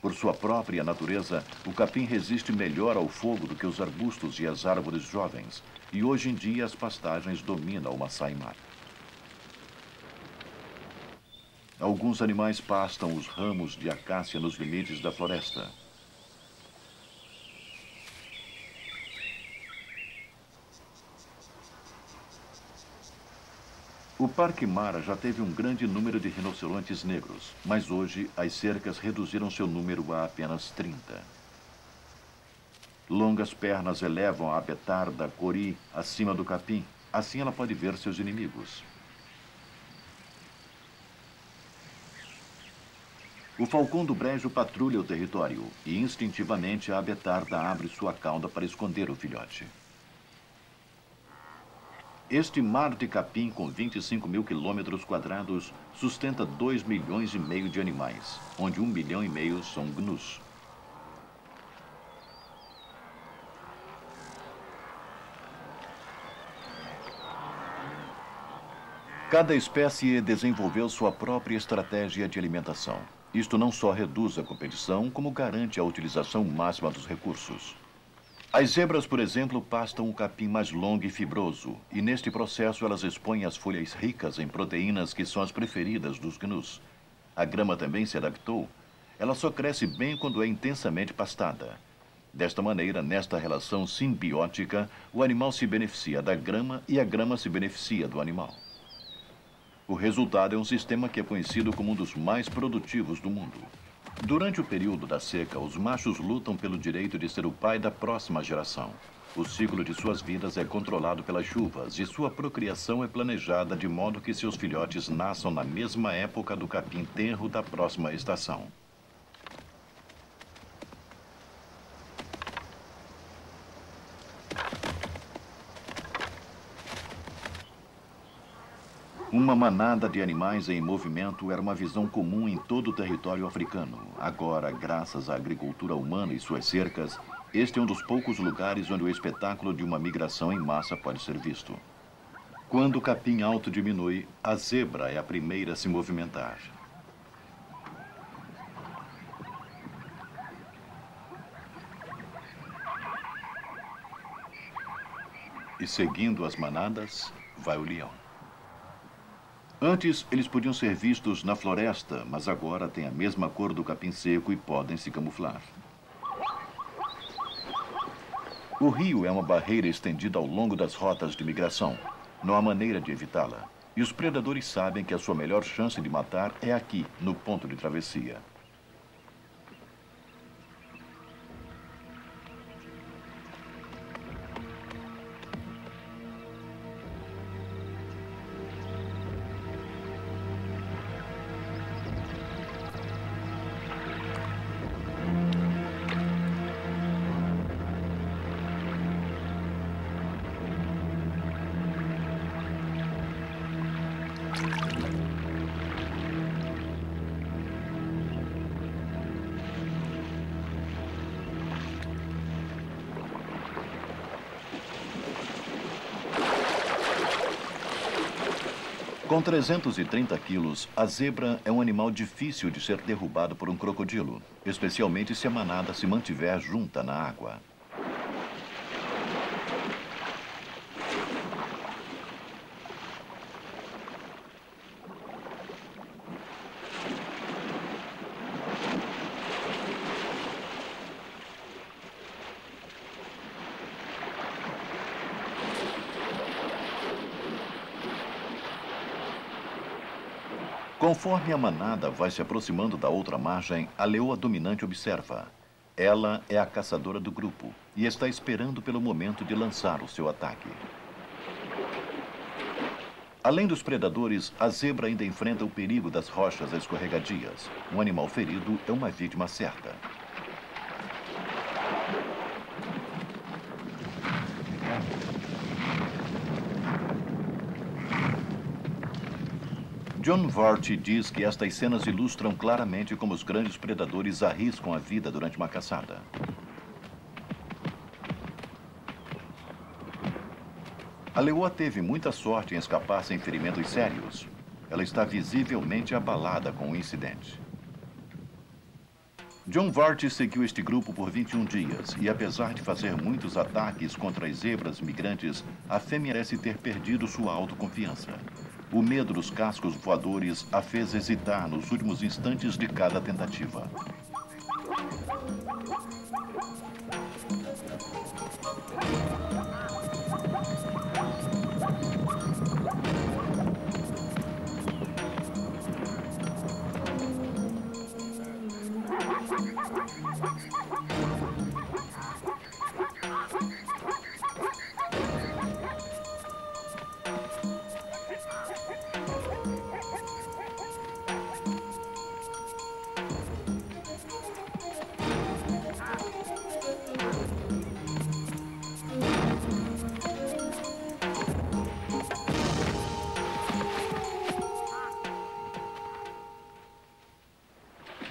Por sua própria natureza, o capim resiste melhor ao fogo do que os arbustos e as árvores jovens, e hoje em dia as pastagens dominam o Masai Mara. Alguns animais pastam os ramos de acácia nos limites da floresta. O Parque Mara já teve um grande número de rinocerontes negros, mas hoje as cercas reduziram seu número a apenas 30. Longas pernas elevam a betarda cori acima do capim, assim ela pode ver seus inimigos. O falcão do brejo patrulha o território e instintivamente a betarda abre sua cauda para esconder o filhote. Este mar de capim, com 25 mil quilômetros quadrados, sustenta 2,5 milhões de animais, onde 1,5 milhão são gnus. Cada espécie desenvolveu sua própria estratégia de alimentação. Isto não só reduz a competição, como garante a utilização máxima dos recursos. As zebras, por exemplo, pastam o capim mais longo e fibroso, e neste processo elas expõem as folhas ricas em proteínas que são as preferidas dos gnus. A grama também se adaptou. Ela só cresce bem quando é intensamente pastada. Desta maneira, nesta relação simbiótica, o animal se beneficia da grama e a grama se beneficia do animal. O resultado é um sistema que é conhecido como um dos mais produtivos do mundo. Durante o período da seca, os machos lutam pelo direito de ser o pai da próxima geração. O ciclo de suas vidas é controlado pelas chuvas e sua procriação é planejada de modo que seus filhotes nasçam na mesma época do capim tenro da próxima estação. Uma manada de animais em movimento era uma visão comum em todo o território africano. Agora, graças à agricultura humana e suas cercas, este é um dos poucos lugares onde o espetáculo de uma migração em massa pode ser visto. Quando o capim alto diminui, a zebra é a primeira a se movimentar. E seguindo as manadas, vai o leão. Antes, eles podiam ser vistos na floresta, mas agora têm a mesma cor do capim seco e podem se camuflar. O rio é uma barreira estendida ao longo das rotas de migração. Não há maneira de evitá-la. E os predadores sabem que a sua melhor chance de matar é aqui, no ponto de travessia. Com 330 quilos, a zebra é um animal difícil de ser derrubado por um crocodilo, especialmente se a manada se mantiver junta na água. Conforme a manada vai se aproximando da outra margem, a leoa dominante observa. Ela é a caçadora do grupo e está esperando pelo momento de lançar o seu ataque. Além dos predadores, a zebra ainda enfrenta o perigo das rochas escorregadias. Um animal ferido é uma vítima certa. John Vart diz que estas cenas ilustram claramente como os grandes predadores arriscam a vida durante uma caçada. A leoa teve muita sorte em escapar sem ferimentos sérios. Ela está visivelmente abalada com o incidente. John Vart seguiu este grupo por 21 dias e, apesar de fazer muitos ataques contra as zebras migrantes, a fêmea parece ter perdido sua autoconfiança. O medo dos cascos voadores a fez hesitar nos últimos instantes de cada tentativa.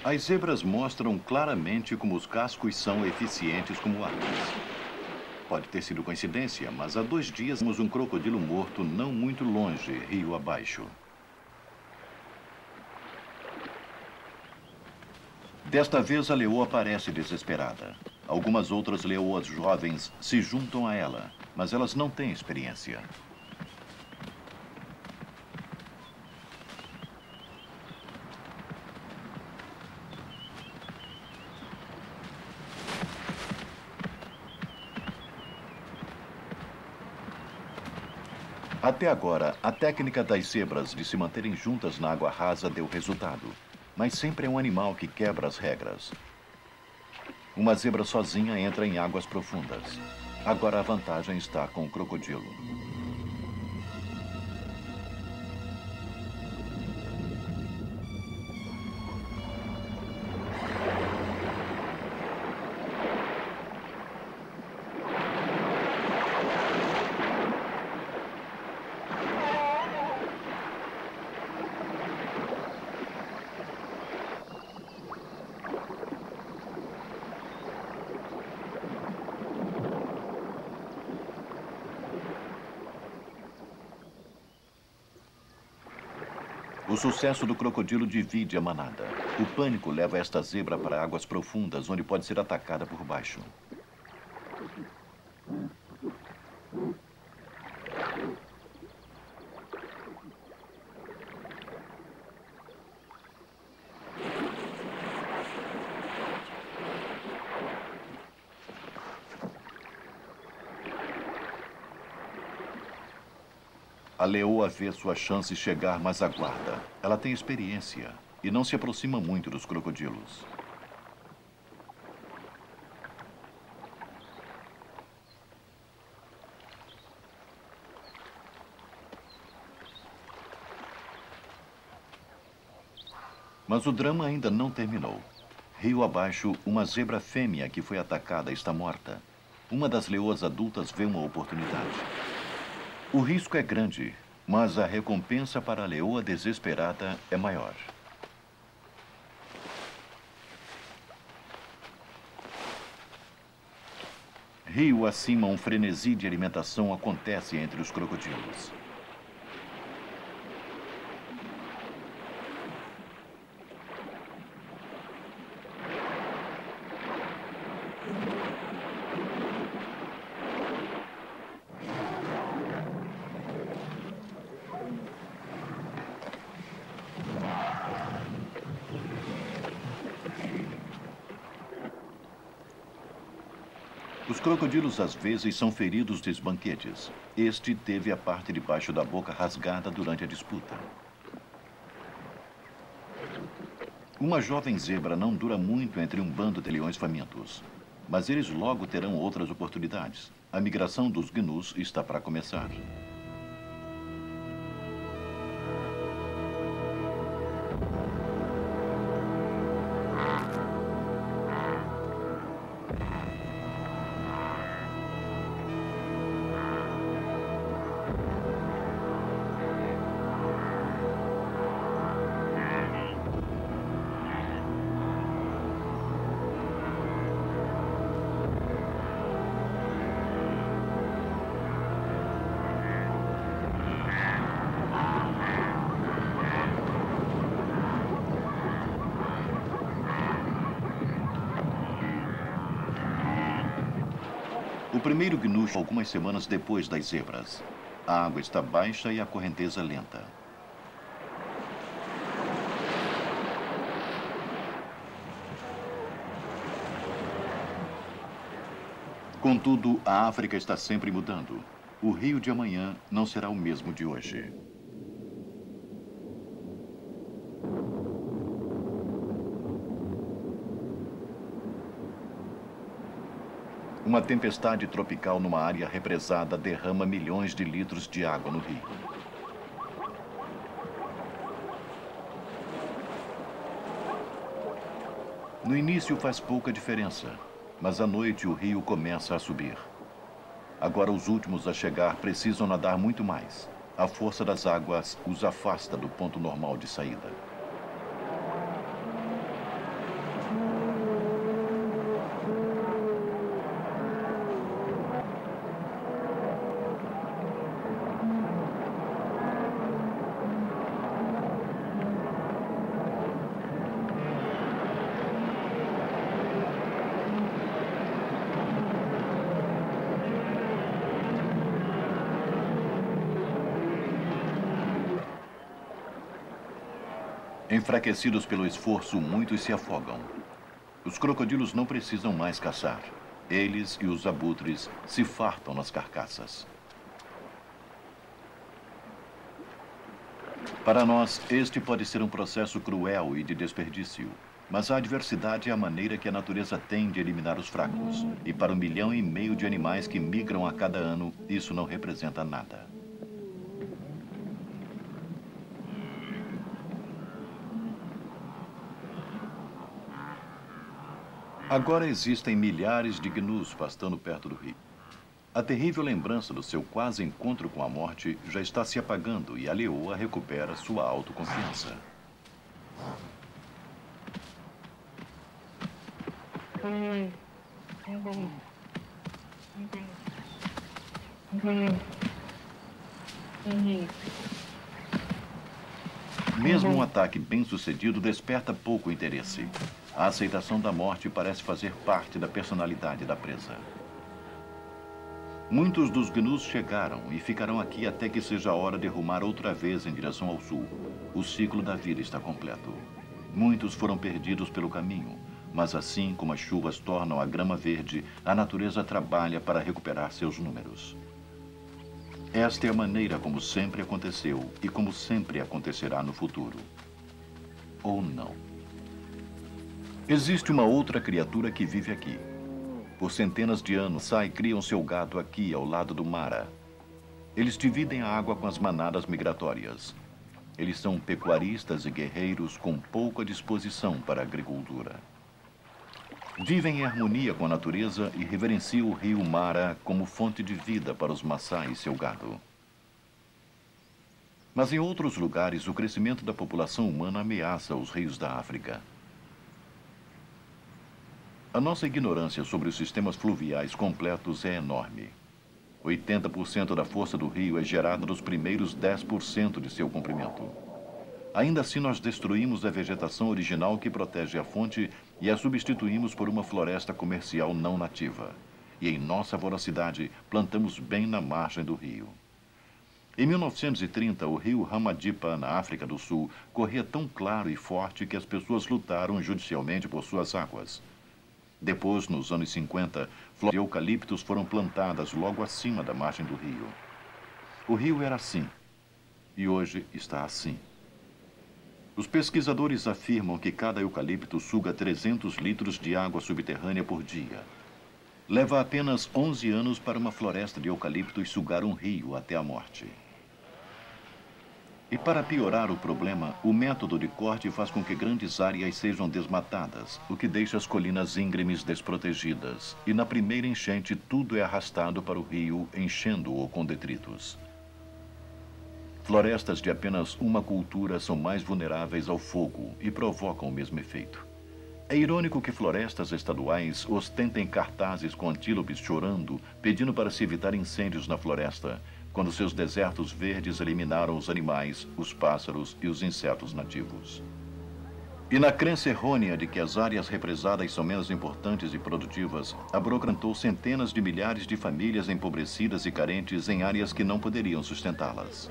As zebras mostram claramente como os cascos são eficientes como armas. Pode ter sido coincidência, mas há 2 dias vimos um crocodilo morto não muito longe, rio abaixo. Desta vez, a leoa parece desesperada. Algumas outras leoas jovens se juntam a ela, mas elas não têm experiência. Até agora, a técnica das zebras de se manterem juntas na água rasa deu resultado. Mas sempre é um animal que quebra as regras. Uma zebra sozinha entra em águas profundas. Agora a vantagem está com o crocodilo. O sucesso do crocodilo divide a manada. O pânico leva esta zebra para águas profundas, onde pode ser atacada por baixo. A leoa vê sua chance chegar, mas aguarda. Ela tem experiência e não se aproxima muito dos crocodilos. Mas o drama ainda não terminou. Rio abaixo, uma zebra fêmea que foi atacada está morta. Uma das leoas adultas vê uma oportunidade. O risco é grande, mas a recompensa para a leoa desesperada é maior. Rio acima, um frenesi de alimentação acontece entre os crocodilos. Os crocodilos às vezes são feridos nos banquetes. Este teve a parte de baixo da boca rasgada durante a disputa. Uma jovem zebra não dura muito entre um bando de leões famintos. Mas eles logo terão outras oportunidades. A migração dos gnus está para começar. O primeiro gnu chegou algumas semanas depois das zebras. A água está baixa e a correnteza lenta. Contudo, a África está sempre mudando. O rio de amanhã não será o mesmo de hoje. Uma tempestade tropical numa área represada derrama milhões de litros de água no rio. No início faz pouca diferença, mas à noite o rio começa a subir. Agora os últimos a chegar precisam nadar muito mais. A força das águas os afasta do ponto normal de saída. Enfraquecidos pelo esforço, muitos se afogam. Os crocodilos não precisam mais caçar. Eles e os abutres se fartam nas carcaças. Para nós, este pode ser um processo cruel e de desperdício. Mas a adversidade é a maneira que a natureza tem de eliminar os fracos. E para 1,5 milhão de animais que migram a cada ano, isso não representa nada. Agora existem milhares de gnus pastando perto do rio. A terrível lembrança do seu quase encontro com a morte já está se apagando e a leoa recupera sua autoconfiança. Mesmo um ataque bem-sucedido desperta pouco interesse. A aceitação da morte parece fazer parte da personalidade da presa. Muitos dos gnus chegaram e ficarão aqui até que seja a hora de rumar outra vez em direção ao sul. O ciclo da vida está completo. Muitos foram perdidos pelo caminho, mas assim como as chuvas tornam a grama verde, a natureza trabalha para recuperar seus números. Esta é a maneira como sempre aconteceu e como sempre acontecerá no futuro. Ou não. Existe uma outra criatura que vive aqui. Por centenas de anos, sai e criam seu gado aqui ao lado do Mara. Eles dividem a água com as manadas migratórias. Eles são pecuaristas e guerreiros com pouca disposição para a agricultura. Vivem em harmonia com a natureza e reverenciam o rio Mara como fonte de vida para os Maçai e seu gado. Mas em outros lugares, o crescimento da população humana ameaça os rios da África. A nossa ignorância sobre os sistemas fluviais completos é enorme. 80% da força do rio é gerada nos primeiros 10% de seu comprimento. Ainda assim, nós destruímos a vegetação original que protege a fonte e a substituímos por uma floresta comercial não nativa. E em nossa voracidade, plantamos bem na margem do rio. Em 1930, o rio Ramadipa, na África do Sul, corria tão claro e forte que as pessoas lutaram judicialmente por suas águas. Depois, nos anos 50, flores de eucaliptos foram plantadas logo acima da margem do rio. O rio era assim, e hoje está assim. Os pesquisadores afirmam que cada eucalipto suga 300 litros de água subterrânea por dia. Leva apenas 11 anos para uma floresta de eucaliptos sugar um rio até a morte. E para piorar o problema, o método de corte faz com que grandes áreas sejam desmatadas, o que deixa as colinas íngremes desprotegidas. E na primeira enchente, tudo é arrastado para o rio, enchendo-o com detritos. Florestas de apenas uma cultura são mais vulneráveis ao fogo e provocam o mesmo efeito. É irônico que florestas estaduais ostentem cartazes com antílopes chorando, pedindo para se evitar incêndios na floresta, quando seus desertos verdes eliminaram os animais, os pássaros e os insetos nativos. E na crença errônea de que as áreas represadas são menos importantes e produtivas, abrocrantou centenas de milhares de famílias empobrecidas e carentes em áreas que não poderiam sustentá-las.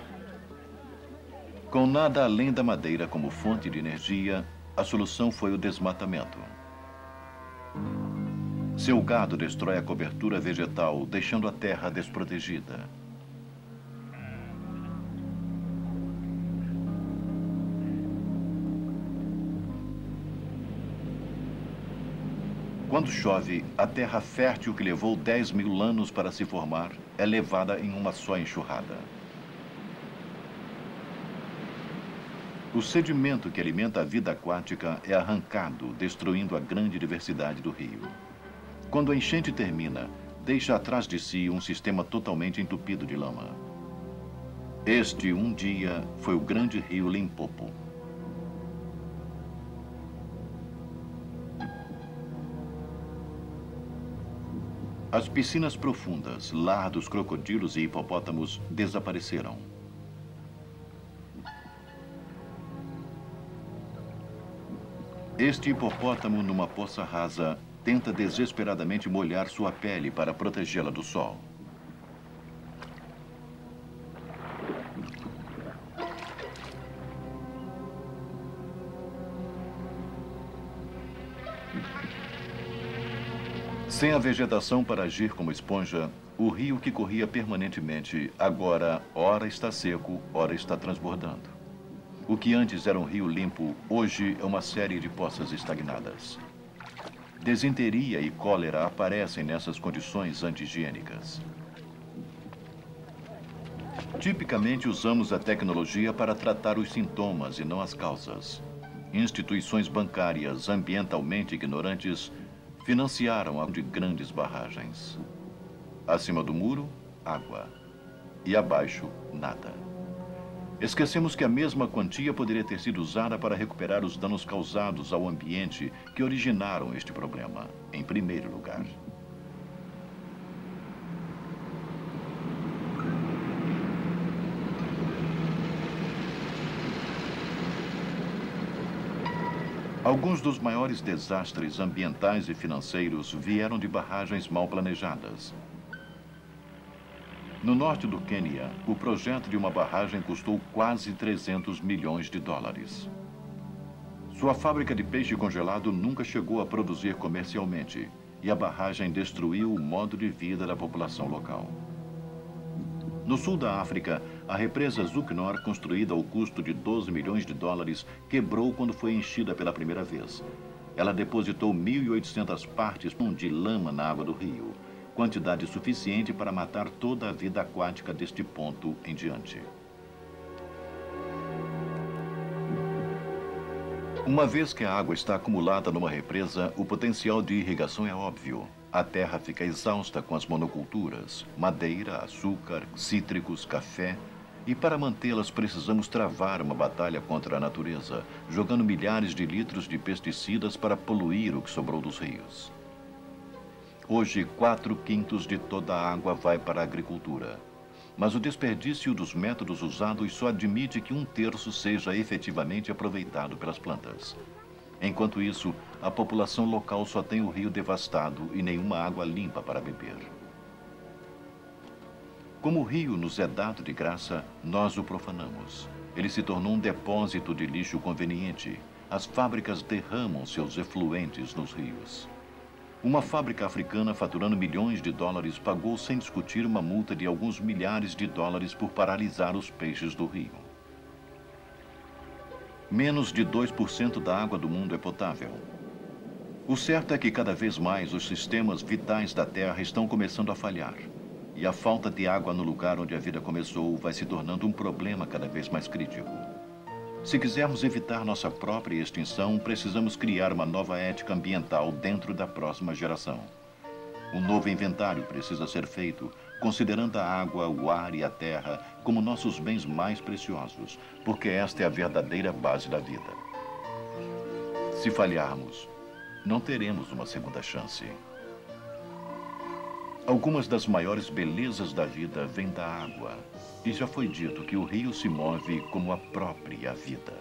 Com nada além da madeira como fonte de energia, a solução foi o desmatamento. Seu gado destrói a cobertura vegetal, deixando a terra desprotegida. Quando chove, a terra fértil que levou 10.000 anos para se formar é levada em uma só enxurrada. O sedimento que alimenta a vida aquática é arrancado, destruindo a grande diversidade do rio. Quando a enchente termina, deixa atrás de si um sistema totalmente entupido de lama. Este, um dia, foi o grande rio Limpopo. As piscinas profundas, lar dos crocodilos e hipopótamos, desapareceram. Este hipopótamo, numa poça rasa, tenta desesperadamente molhar sua pele para protegê-la do sol. Sem a vegetação para agir como esponja, o rio que corria permanentemente, agora, ora está seco, ora está transbordando. O que antes era um rio limpo, hoje é uma série de poças estagnadas. Desinteria e cólera aparecem nessas condições anti-higiênicas. Tipicamente usamos a tecnologia para tratar os sintomas e não as causas. Instituições bancárias ambientalmente ignorantes financiaram a de grandes barragens. Acima do muro, água. E abaixo, nada. Esquecemos que a mesma quantia poderia ter sido usada para recuperar os danos causados ao ambiente que originaram este problema, em primeiro lugar. Alguns dos maiores desastres ambientais e financeiros vieram de barragens mal planejadas. No norte do Quênia, o projeto de uma barragem custou quase 300 milhões de dólares. Sua fábrica de peixe congelado nunca chegou a produzir comercialmente, e a barragem destruiu o modo de vida da população local. No sul da África, a represa Zuknor, construída ao custo de 12 milhões de dólares, quebrou quando foi enchida pela primeira vez. Ela depositou 1.800 partes de lama na água do rio, quantidade suficiente para matar toda a vida aquática deste ponto em diante. Uma vez que a água está acumulada numa represa, o potencial de irrigação é óbvio. A terra fica exausta com as monoculturas, madeira, açúcar, cítricos, café, e para mantê-las precisamos travar uma batalha contra a natureza, jogando milhares de litros de pesticidas para poluir o que sobrou dos rios. Hoje, 4/5 de toda a água vai para a agricultura. Mas o desperdício dos métodos usados só admite que 1/3 seja efetivamente aproveitado pelas plantas. Enquanto isso, a população local só tem o rio devastado e nenhuma água limpa para beber. Como o rio nos é dado de graça, nós o profanamos. Ele se tornou um depósito de lixo conveniente. As fábricas derramam seus efluentes nos rios. Uma fábrica africana faturando milhões de dólares pagou sem discutir uma multa de alguns milhares de dólares por paralisar os peixes do rio. Menos de 2% da água do mundo é potável. O certo é que cada vez mais os sistemas vitais da Terra estão começando a falhar. E a falta de água no lugar onde a vida começou vai se tornando um problema cada vez mais crítico. Se quisermos evitar nossa própria extinção, precisamos criar uma nova ética ambiental dentro da próxima geração. Um novo inventário precisa ser feito, considerando a água, o ar e a terra como nossos bens mais preciosos, porque esta é a verdadeira base da vida. Se falharmos, não teremos uma segunda chance. Algumas das maiores belezas da vida vêm da água, e já foi dito que o rio se move como a própria vida.